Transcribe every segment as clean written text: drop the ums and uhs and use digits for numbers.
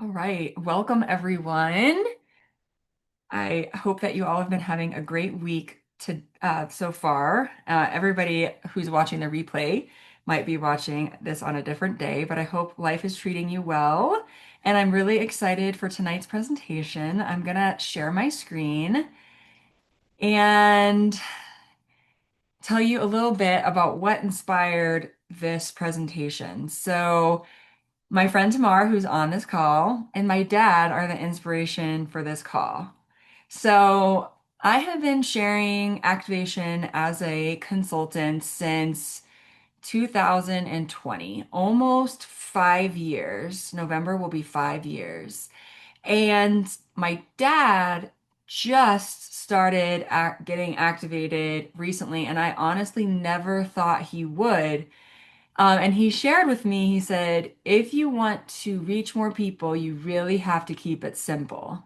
All right, welcome everyone. I hope that you all have been having a great week so far. Everybody who's watching the replay might be watching this on a different day, but I hope life is treating you well. And I'm really excited for tonight's presentation. I'm gonna share my screen and tell you a little bit about what inspired this presentation. So, my friend Tamar, who's on this call, and my dad are the inspiration for this call. So I have been sharing activation as a consultant since 2020, almost 5 years. November will be 5 years. And my dad just started getting activated recently, and I honestly never thought he would. And he shared with me, he said, if you want to reach more people, you really have to keep it simple.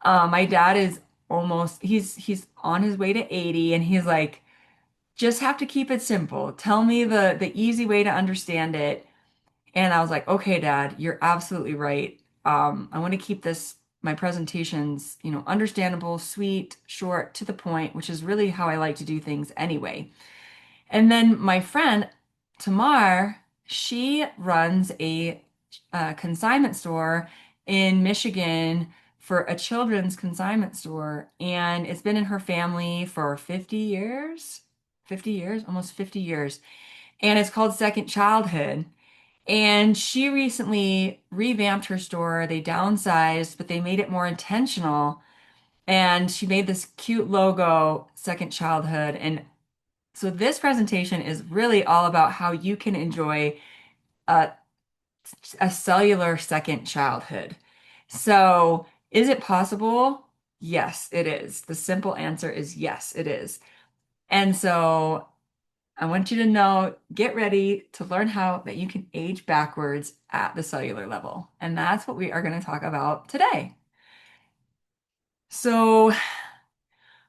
My dad is he's on his way to 80 and he's like, just have to keep it simple. Tell me the easy way to understand it. And I was like, okay, Dad, you're absolutely right. I want to keep my presentations, understandable, sweet, short, to the point, which is really how I like to do things anyway. And then my friend Tamar, she runs a consignment store in Michigan for a children's consignment store, and it's been in her family for 50 years, 50 years, almost 50 years, and it's called Second Childhood. And she recently revamped her store. They downsized, but they made it more intentional. And she made this cute logo, Second Childhood. And so this presentation is really all about how you can enjoy a, a cellular second childhood. So, is it possible? Yes, it is. The simple answer is yes, it is. And so, I want you to know, get ready to learn how that you can age backwards at the cellular level. And that's what we are going to talk about today. So,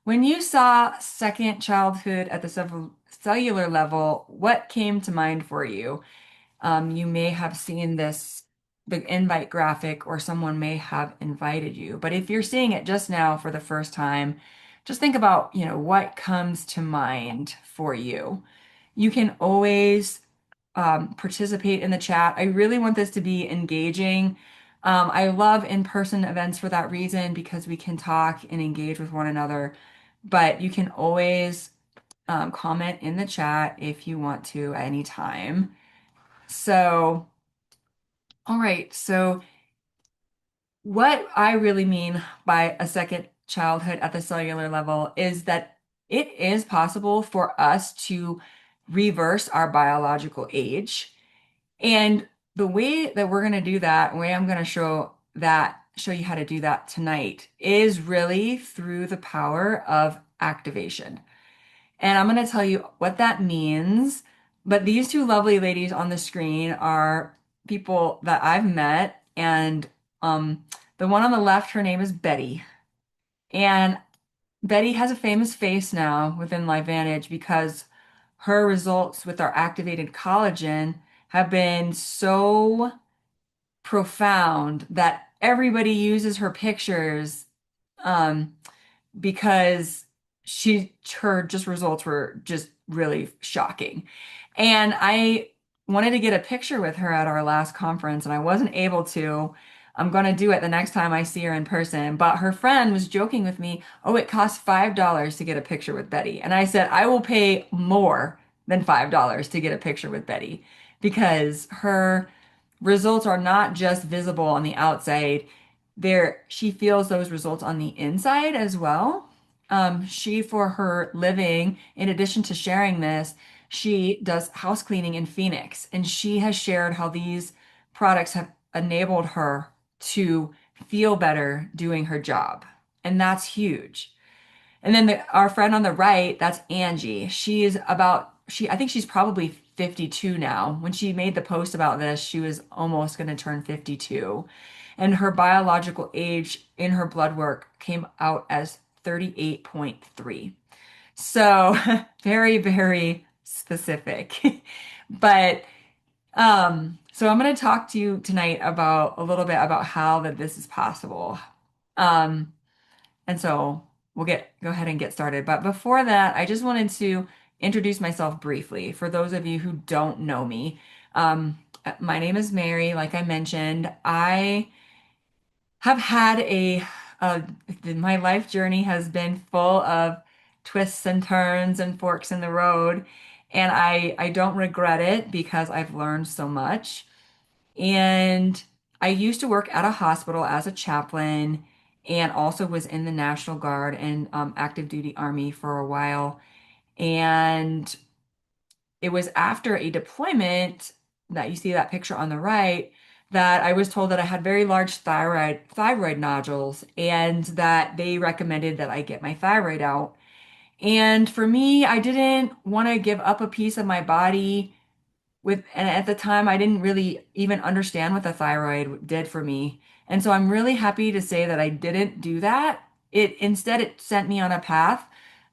when you saw second childhood at the cellular level, what came to mind for you? You may have seen the invite graphic, or someone may have invited you. But if you're seeing it just now for the first time, just think about, what comes to mind for you. You can always participate in the chat. I really want this to be engaging. I love in-person events for that reason because we can talk and engage with one another. But you can always comment in the chat if you want to at any time. So, all right. So, what I really mean by a second childhood at the cellular level is that it is possible for us to reverse our biological age. And the way that we're going to do that, the way I'm going to show you how to do that tonight, is really through the power of activation. And I'm going to tell you what that means. But these two lovely ladies on the screen are people that I've met. And the one on the left, her name is Betty. And Betty has a famous face now within LiveVantage because her results with our activated collagen have been so profound that everybody uses her pictures. Because her just results were just really shocking. And I wanted to get a picture with her at our last conference, and I wasn't able to. I'm going to do it the next time I see her in person. But her friend was joking with me, oh, it costs $5 to get a picture with Betty. And I said, I will pay more than $5 to get a picture with Betty because her results are not just visible on the outside. She feels those results on the inside as well. She, for her living, in addition to sharing this, she does house cleaning in Phoenix, and she has shared how these products have enabled her to feel better doing her job. And that's huge. And then our friend on the right, that's Angie. I think she's probably 52 now. When she made the post about this, she was almost going to turn 52. And her biological age in her blood work came out as 38.3. So very, very specific. But So I'm going to talk to you tonight about a little bit about how that this is possible. Um, and so we'll get go ahead and get started. But before that, I just wanted to introduce myself briefly for those of you who don't know me. My name is Mary. Like I mentioned, I have had a my life journey has been full of twists and turns and forks in the road, and I don't regret it because I've learned so much. And I used to work at a hospital as a chaplain and also was in the National Guard and active duty Army for a while. And it was after a deployment that you see that picture on the right that I was told that I had very large thyroid nodules and that they recommended that I get my thyroid out. And for me, I didn't want to give up a piece of my body and at the time I didn't really even understand what the thyroid did for me. And so I'm really happy to say that I didn't do that. It sent me on a path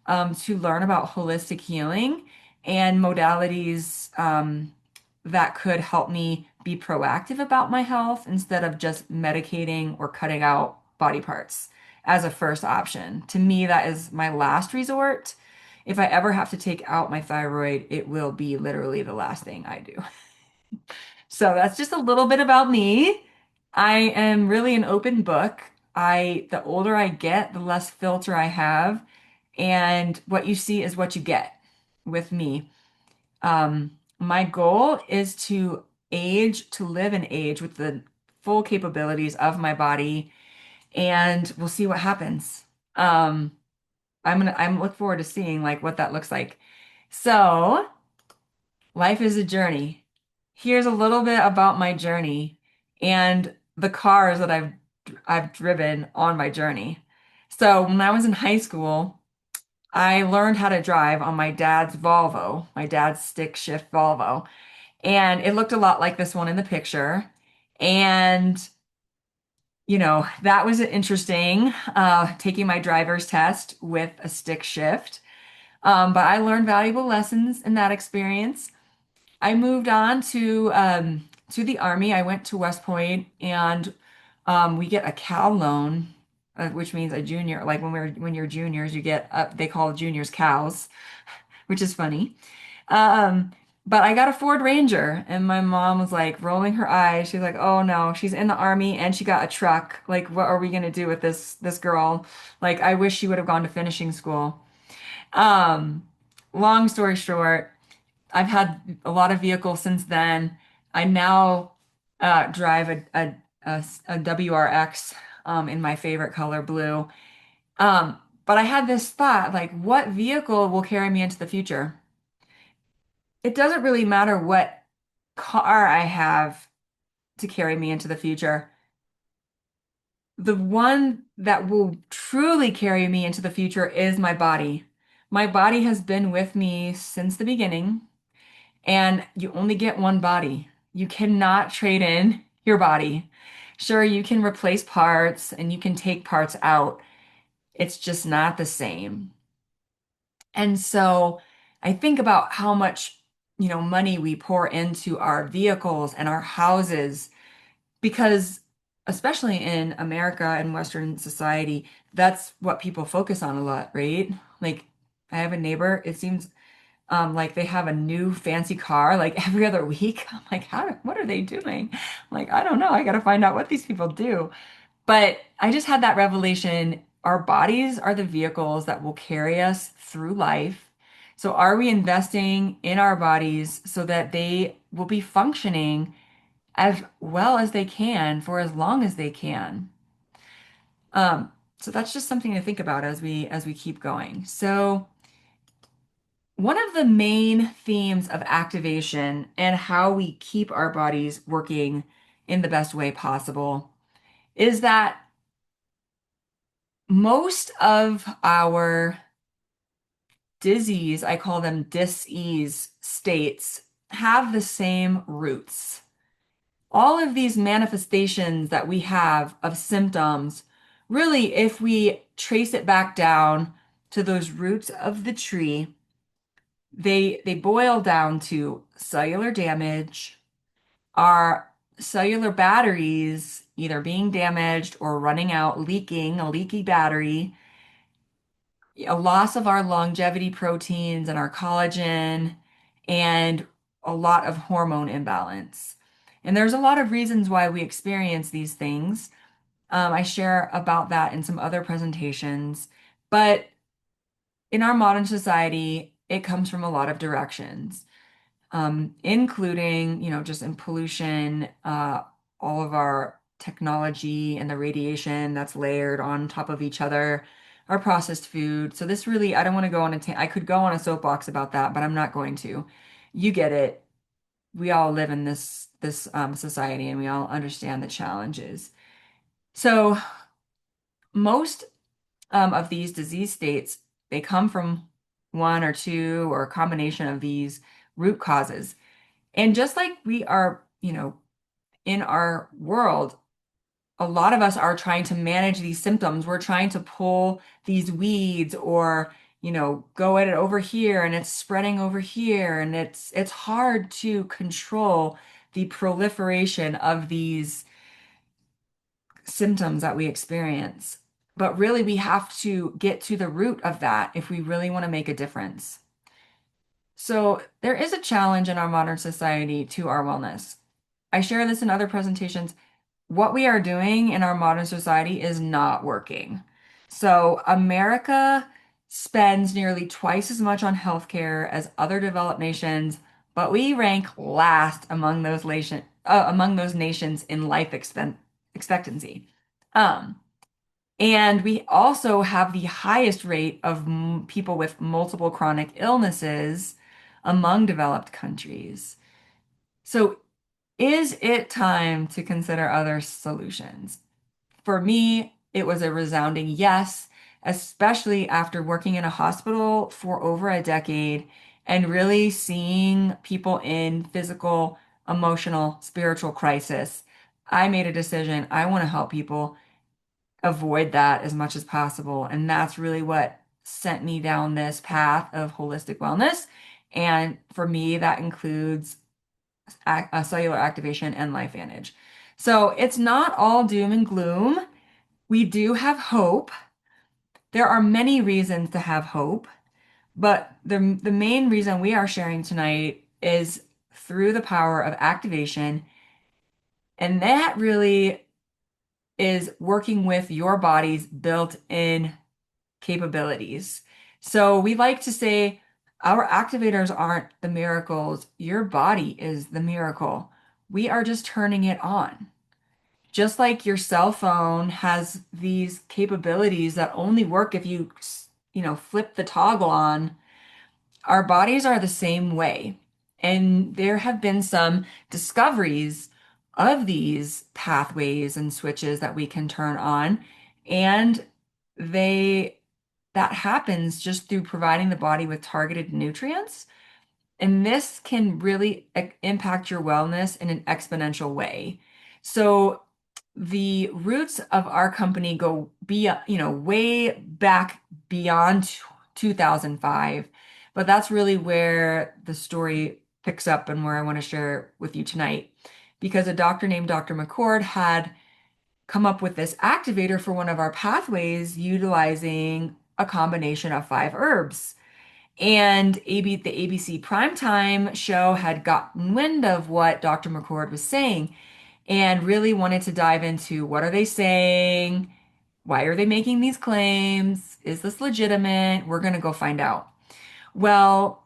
to learn about holistic healing and modalities that could help me be proactive about my health instead of just medicating or cutting out body parts as a first option. To me, that is my last resort. If I ever have to take out my thyroid, it will be literally the last thing I do. So that's just a little bit about me. I am really an open book. The older I get, the less filter I have, and what you see is what you get with me. My goal is to live and age with the full capabilities of my body, and we'll see what happens. Um, I'm look forward to seeing like what that looks like. So, life is a journey. Here's a little bit about my journey and the cars that I've driven on my journey. So, when I was in high school, I learned how to drive on my dad's Volvo, my dad's stick shift Volvo, and it looked a lot like this one in the picture. And that was interesting, taking my driver's test with a stick shift. But I learned valuable lessons in that experience. I moved on to the Army. I went to West Point, and we get a cow loan, which means a junior. Like when you're juniors, you get they call juniors cows, which is funny. Um, but I got a Ford Ranger, and my mom was like rolling her eyes. She's like, "Oh no, she's in the Army and she got a truck. Like, what are we gonna do with this girl? Like, I wish she would have gone to finishing school." Um, Long story short. I've had a lot of vehicles since then. I now drive a WRX in my favorite color, blue. But I had this thought, like, what vehicle will carry me into the future? It doesn't really matter what car I have to carry me into the future. The one that will truly carry me into the future is my body. My body has been with me since the beginning. And you only get one body. You cannot trade in your body. Sure, you can replace parts and you can take parts out. It's just not the same. And so I think about how much, money we pour into our vehicles and our houses because especially in America and Western society, that's what people focus on a lot, right? Like I have a neighbor, it seems like they have a new fancy car like every other week. I'm like, what are they doing? I'm like, I don't know. I got to find out what these people do. But I just had that revelation. Our bodies are the vehicles that will carry us through life. So are we investing in our bodies so that they will be functioning as well as they can for as long as they can? So that's just something to think about as we keep going. So one of the main themes of activation and how we keep our bodies working in the best way possible is that most of our disease, I call them dis-ease states, have the same roots. All of these manifestations that we have of symptoms, really, if we trace it back down to those roots of the tree, they boil down to cellular damage, our cellular batteries either being damaged or running out, leaking, a leaky battery, a loss of our longevity proteins and our collagen, and a lot of hormone imbalance. And there's a lot of reasons why we experience these things. I share about that in some other presentations, but in our modern society, it comes from a lot of directions, including, just in pollution, all of our technology and the radiation that's layered on top of each other, our processed food. So this really, I don't want to go on I could go on a soapbox about that, but I'm not going to. You get it. We all live in this society, and we all understand the challenges. So most of these disease states, they come from one or two or a combination of these root causes. And just like we are, in our world, a lot of us are trying to manage these symptoms. We're trying to pull these weeds or, go at it over here and it's spreading over here. And it's hard to control the proliferation of these symptoms that we experience. But really, we have to get to the root of that if we really want to make a difference. So there is a challenge in our modern society to our wellness. I share this in other presentations. What we are doing in our modern society is not working. So America spends nearly twice as much on healthcare as other developed nations, but we rank last among those nations in expectancy. Um, and we also have the highest rate of people with multiple chronic illnesses among developed countries. So, is it time to consider other solutions? For me, it was a resounding yes, especially after working in a hospital for over a decade and really seeing people in physical, emotional, spiritual crisis. I made a decision. I want to help people avoid that as much as possible. And that's really what sent me down this path of holistic wellness. And for me, that includes cellular activation and LifeVantage. So it's not all doom and gloom. We do have hope. There are many reasons to have hope, but the main reason we are sharing tonight is through the power of activation. And that really is working with your body's built-in capabilities. So we like to say our activators aren't the miracles. Your body is the miracle. We are just turning it on. Just like your cell phone has these capabilities that only work if you flip the toggle on, our bodies are the same way. And there have been some discoveries of these pathways and switches that we can turn on. And they that happens just through providing the body with targeted nutrients. And this can really impact your wellness in an exponential way. So the roots of our company go way back beyond 2005, but that's really where the story picks up and where I want to share with you tonight. Because a doctor named Dr. McCord had come up with this activator for one of our pathways utilizing a combination of five herbs. And the ABC primetime show had gotten wind of what Dr. McCord was saying and really wanted to dive into what are they saying? Why are they making these claims? Is this legitimate? We're going to go find out. Well,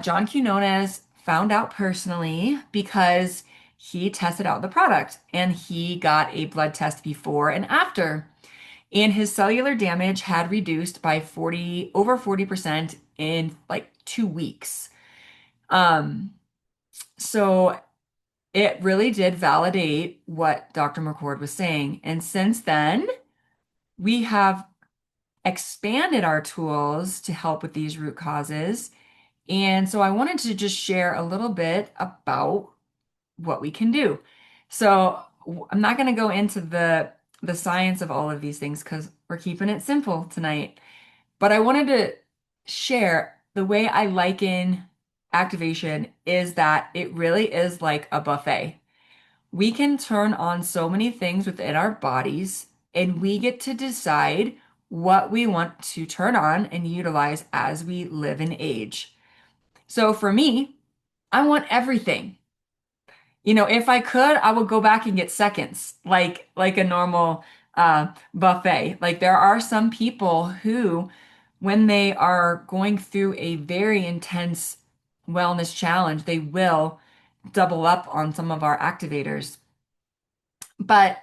John Quinones found out personally because he tested out the product and he got a blood test before and after. And his cellular damage had reduced by over 40% in like 2 weeks. Um, so it really did validate what Dr. McCord was saying. And since then, we have expanded our tools to help with these root causes. And so I wanted to just share a little bit about what we can do. So I'm not going to go into the science of all of these things because we're keeping it simple tonight. But I wanted to share the way I liken activation is that it really is like a buffet. We can turn on so many things within our bodies, and we get to decide what we want to turn on and utilize as we live and age. So for me, I want everything. If I could, I would go back and get seconds, like a normal buffet. Like there are some people who, when they are going through a very intense wellness challenge, they will double up on some of our activators. But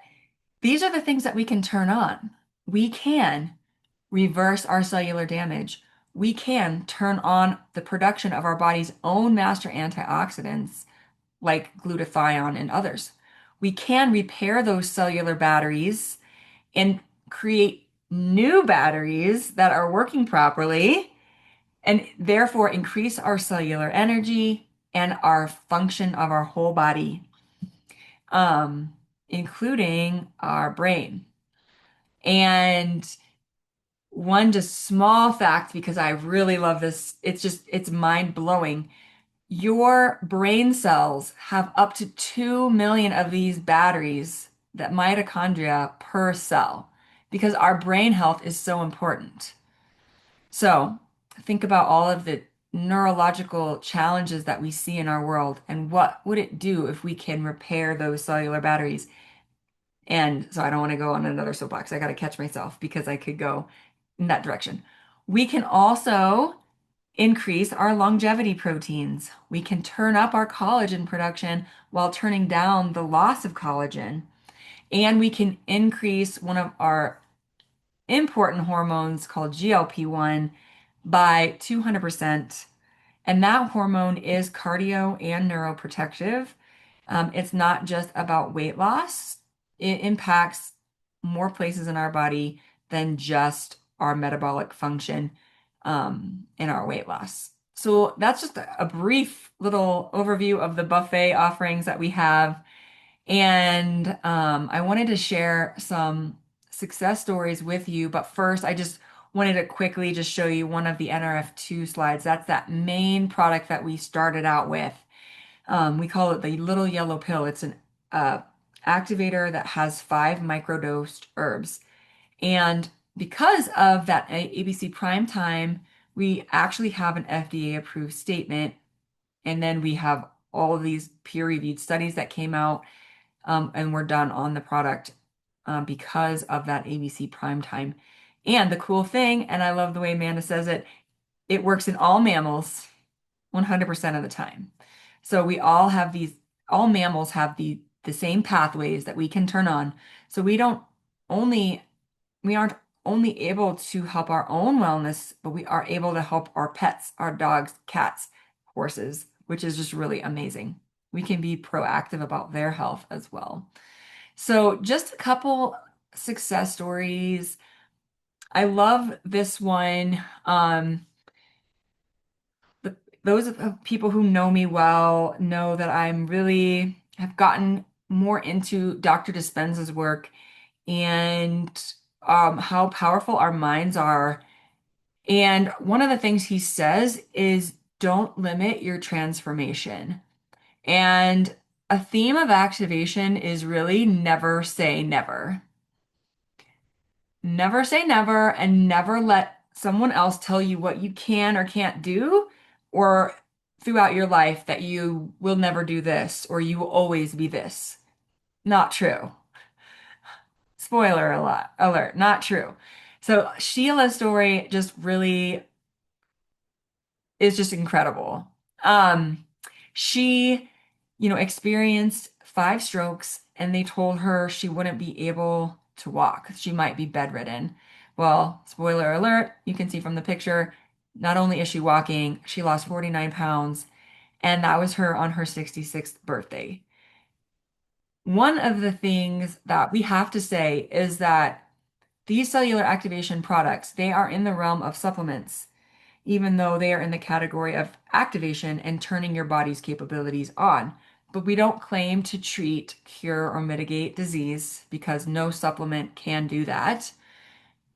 these are the things that we can turn on. We can reverse our cellular damage. We can turn on the production of our body's own master antioxidants like glutathione and others. We can repair those cellular batteries and create new batteries that are working properly and therefore increase our cellular energy and our function of our whole body, um, including our brain. And one just small fact, because I really love this, it's mind blowing. Your brain cells have up to 2 million of these batteries, that mitochondria per cell, because our brain health is so important. So think about all of the neurological challenges that we see in our world and what would it do if we can repair those cellular batteries? And so I don't want to go on another soapbox. I got to catch myself because I could go in that direction. We can also increase our longevity proteins. We can turn up our collagen production while turning down the loss of collagen. And we can increase one of our important hormones called GLP-1 by 200%. And that hormone is cardio and neuroprotective. It's not just about weight loss, it impacts more places in our body than just our metabolic function in our weight loss. So that's just a brief little overview of the buffet offerings that we have. And I wanted to share some success stories with you. But first, I just wanted to quickly just show you one of the NRF2 slides. That's that main product that we started out with. We call it the little yellow pill. It's an activator that has 5 microdosed herbs. And because of that ABC Prime Time, we actually have an FDA approved statement. And then we have all of these peer reviewed studies that came out and were done on the product because of that ABC Prime Time. And the cool thing, and I love the way Amanda says it, it works in all mammals 100% of the time. So all mammals have the same pathways that we can turn on. So only, we aren't only able to help our own wellness, but we are able to help our pets, our dogs, cats, horses, which is just really amazing. We can be proactive about their health as well. So just a couple success stories. I love this one. Those of people who know me well know that I'm really have gotten more into Dr. Dispenza's work and how powerful our minds are. And one of the things he says is don't limit your transformation. And a theme of activation is really never say never. Never say never and never let someone else tell you what you can or can't do, or throughout your life that you will never do this or you will always be this. Not true. Spoiler alert, not true. So Sheila's story just really is just incredible. Um, she, experienced 5 strokes and they told her she wouldn't be able to walk. She might be bedridden. Well, spoiler alert, you can see from the picture, not only is she walking, she lost 49 pounds, and that was her on her 66th birthday. One of the things that we have to say is that these cellular activation products, they are in the realm of supplements, even though they are in the category of activation and turning your body's capabilities on. But we don't claim to treat, cure, or mitigate disease because no supplement can do that.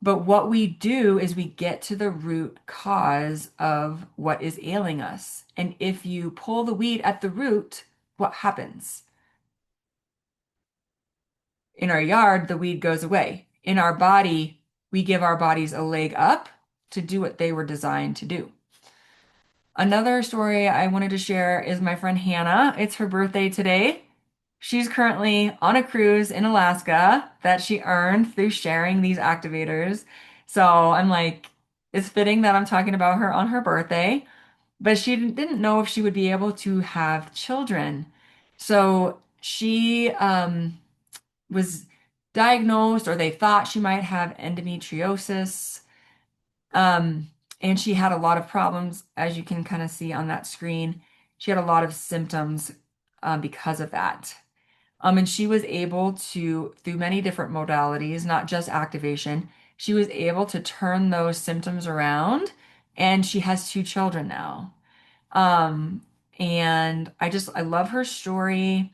But what we do is we get to the root cause of what is ailing us. And if you pull the weed at the root, what happens? in our yard, the weed goes away. In our body, we give our bodies a leg up to do what they were designed to do. Another story I wanted to share is my friend Hannah. It's her birthday today. She's currently on a cruise in Alaska that she earned through sharing these activators. So I'm like, it's fitting that I'm talking about her on her birthday, but she didn't know if she would be able to have children. So she was diagnosed, or they thought she might have endometriosis. Um, and she had a lot of problems, as you can kind of see on that screen. She had a lot of symptoms because of that. And she was able to, through many different modalities, not just activation, she was able to turn those symptoms around, and she has two children now. Um, and I love her story.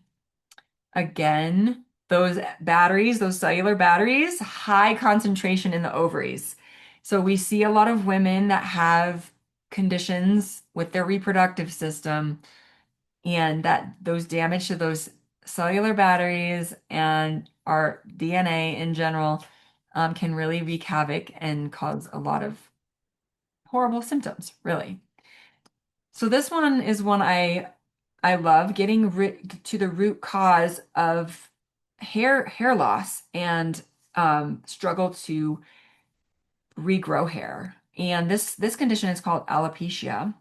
Again, those batteries, those cellular batteries, high concentration in the ovaries. So we see a lot of women that have conditions with their reproductive system, and that those damage to those cellular batteries and our DNA in general can really wreak havoc and cause a lot of horrible symptoms, really. So this one is one I love, getting to the root cause of hair loss and struggle to regrow hair. And this condition is called alopecia.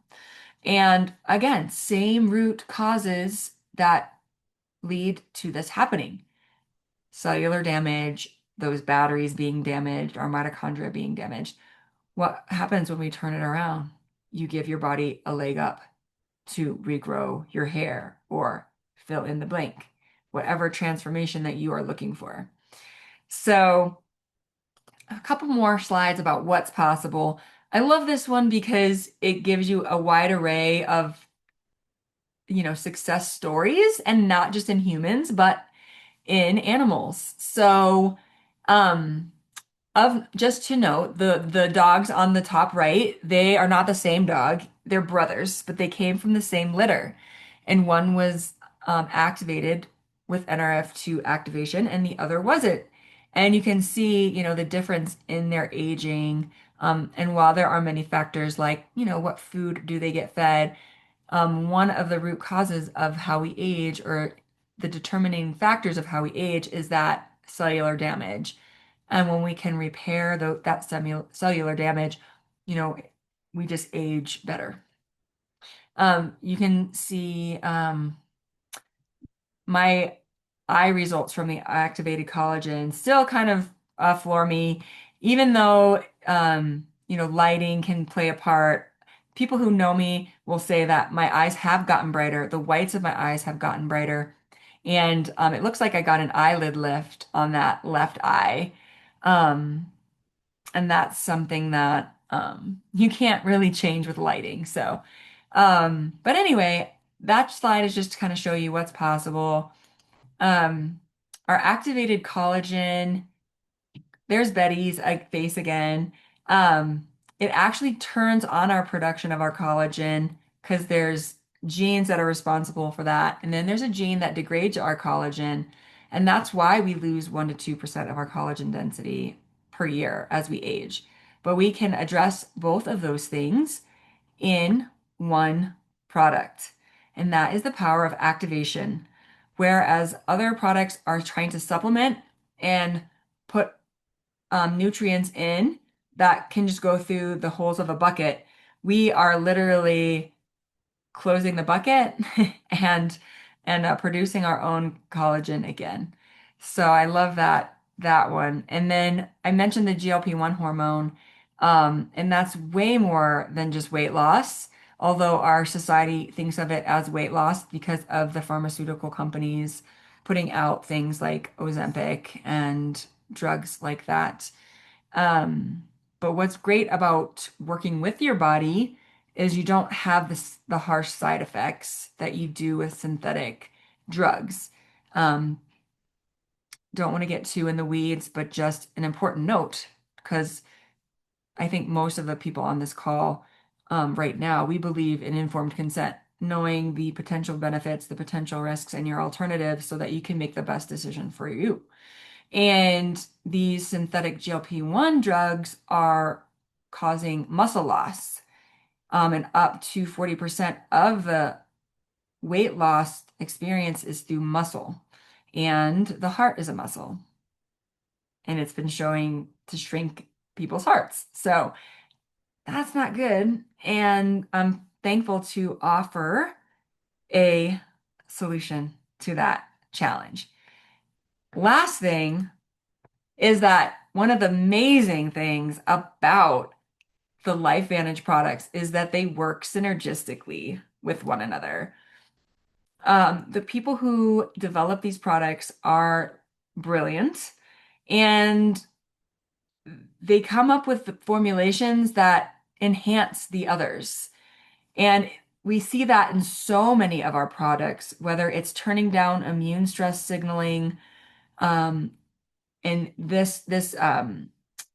And again, same root causes that lead to this happening. Cellular damage, those batteries being damaged, our mitochondria being damaged. What happens when we turn it around? You give your body a leg up to regrow your hair or fill in the blank, whatever transformation that you are looking for. So, a couple more slides about what's possible. I love this one because it gives you a wide array of, success stories, and not just in humans, but in animals. So, um, of just to note, the dogs on the top right, they are not the same dog. They're brothers, but they came from the same litter. And one was activated with NRF2 activation, and the other wasn't. And you can see, the difference in their aging. And while there are many factors like, what food do they get fed, one of the root causes of how we age, or the determining factors of how we age, is that cellular damage. And when we can repair that cellular damage, you know, we just age better. You can see my eye results from the activated collagen still kind of floor me, even though lighting can play a part. People who know me will say that my eyes have gotten brighter. The whites of my eyes have gotten brighter, and it looks like I got an eyelid lift on that left eye. Um, and that's something that you can't really change with lighting. So, but anyway, that slide is just to kind of show you what's possible. Um, our activated collagen, there's Betty's face again. Um, it actually turns on our production of our collagen because there's genes that are responsible for that. And then there's a gene that degrades our collagen. And that's why we lose 1 to 2% of our collagen density per year as we age. But we can address both of those things in one product. And that is the power of activation. Whereas other products are trying to supplement and put nutrients in that can just go through the holes of a bucket, we are literally closing the bucket and producing our own collagen again. So I love that one. And then I mentioned the GLP-1 hormone, and that's way more than just weight loss. Although our society thinks of it as weight loss because of the pharmaceutical companies putting out things like Ozempic and drugs like that. Um, but what's great about working with your body is you don't have the harsh side effects that you do with synthetic drugs. Um, don't want to get too in the weeds, but just an important note, because I think most of the people on this call right now, we believe in informed consent, knowing the potential benefits, the potential risks, and your alternatives so that you can make the best decision for you. And these synthetic GLP-1 drugs are causing muscle loss. And up to 40% of the weight loss experience is through muscle. And the heart is a muscle. And it's been showing to shrink people's hearts. So that's not good. And I'm thankful to offer a solution to that challenge. Last thing is that one of the amazing things about the LifeVantage products is that they work synergistically with one another. The people who develop these products are brilliant and they come up with the formulations that enhance the others. And we see that in so many of our products, whether it's turning down immune stress signaling, um, and this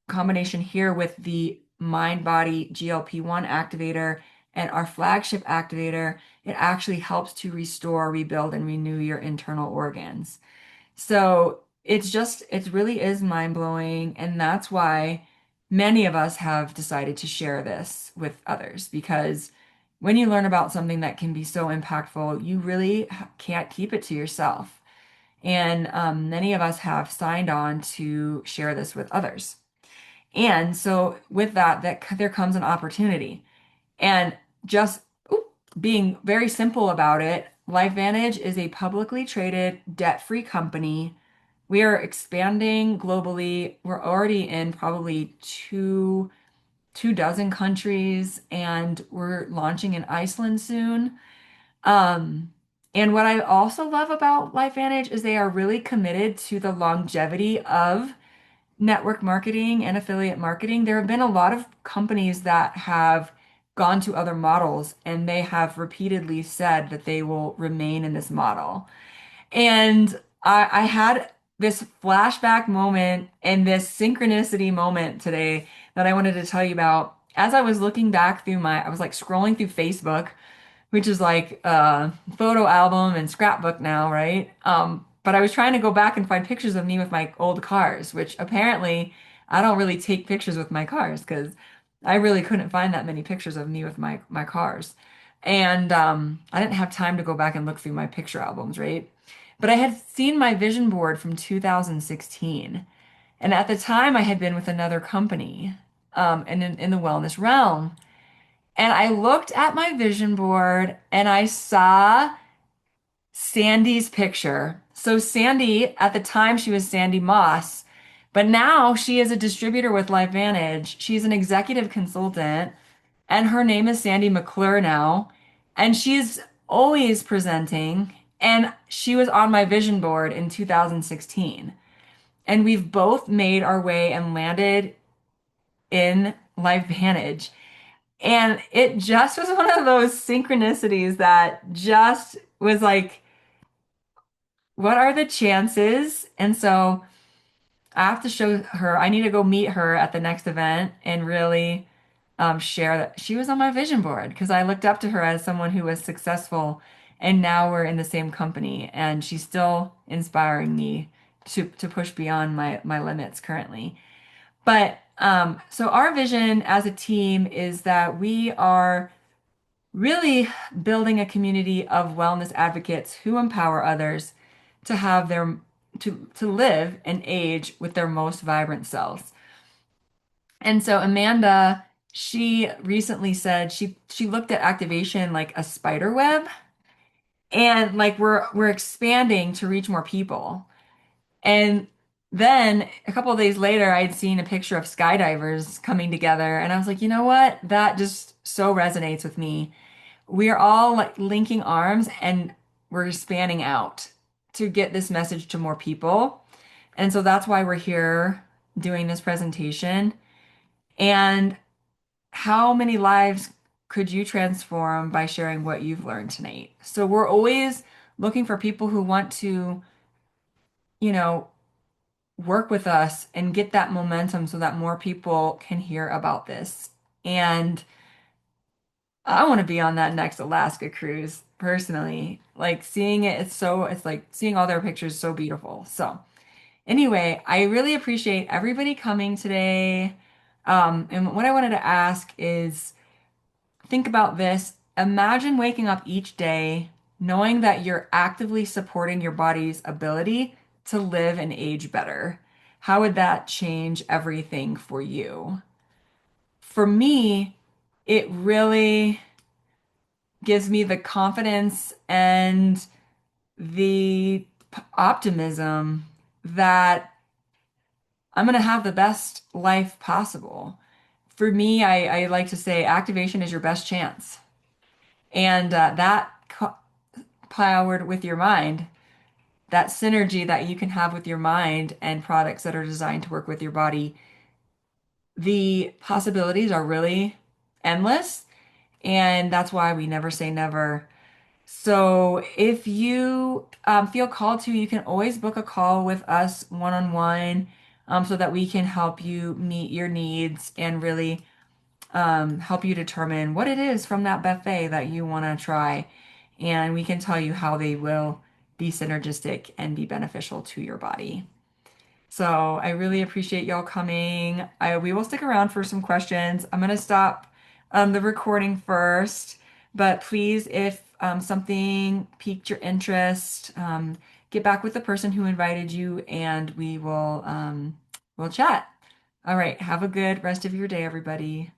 combination here with the mind body GLP-1 activator and our flagship activator, it actually helps to restore, rebuild, and renew your internal organs. So it really is mind blowing. And that's why many of us have decided to share this with others because when you learn about something that can be so impactful, you really can't keep it to yourself. And many of us have signed on to share this with others. And so with that there comes an opportunity. And just being very simple about it, LifeVantage is a publicly traded, debt-free company. We are expanding globally. We're already in probably two dozen countries, and we're launching in Iceland soon. Um, and what I also love about LifeVantage is they are really committed to the longevity of network marketing and affiliate marketing. There have been a lot of companies that have gone to other models and they have repeatedly said that they will remain in this model. And I had this flashback moment and this synchronicity moment today that I wanted to tell you about. As I was looking back through I was like scrolling through Facebook, which is like a photo album and scrapbook now, right? But I was trying to go back and find pictures of me with my old cars, which apparently I don't really take pictures with my cars because I really couldn't find that many pictures of me with my cars. And I didn't have time to go back and look through my picture albums, right? But I had seen my vision board from 2016. And at the time, I had been with another company and in the wellness realm. And I looked at my vision board and I saw Sandy's picture. So Sandy, at the time, she was Sandy Moss, but now she is a distributor with LifeVantage. She's an executive consultant, and her name is Sandy McClure now. And she's always presenting, and she was on my vision board in 2016. And we've both made our way and landed in LifeVantage. And it just was one of those synchronicities that just was like, what are the chances? And so I have to show her, I need to go meet her at the next event and really share that she was on my vision board because I looked up to her as someone who was successful. And now we're in the same company, and she's still inspiring me to push beyond my limits currently. But so our vision as a team is that we are really building a community of wellness advocates who empower others to have their to live and age with their most vibrant selves. And so Amanda, she recently said she looked at activation like a spider web and like we're expanding to reach more people. And then a couple of days later, I'd seen a picture of skydivers coming together, and I was like, you know what? That just so resonates with me. We are all like linking arms and we're spanning out to get this message to more people. And so that's why we're here doing this presentation. And how many lives could you transform by sharing what you've learned tonight? So we're always looking for people who want to, you know, work with us and get that momentum so that more people can hear about this. And I want to be on that next Alaska cruise personally. Like seeing it, it's like seeing all their pictures so beautiful. So Anyway, I really appreciate everybody coming today. And what I wanted to ask is think about this. Imagine waking up each day knowing that you're actively supporting your body's ability to live and age better. How would that change everything for you? For me, it really gives me the confidence and the optimism that I'm going to have the best life possible. For me, I like to say activation is your best chance. And powered with your mind, that synergy that you can have with your mind and products that are designed to work with your body, the possibilities are really endless. And that's why we never say never. So if you feel called to, you can always book a call with us one-on-one so that we can help you meet your needs and really help you determine what it is from that buffet that you want to try. And we can tell you how they will be synergistic and be beneficial to your body. So I really appreciate y'all coming. We will stick around for some questions. I'm going to stop the recording first, but please, if something piqued your interest, get back with the person who invited you and we'll chat. All right, have a good rest of your day, everybody.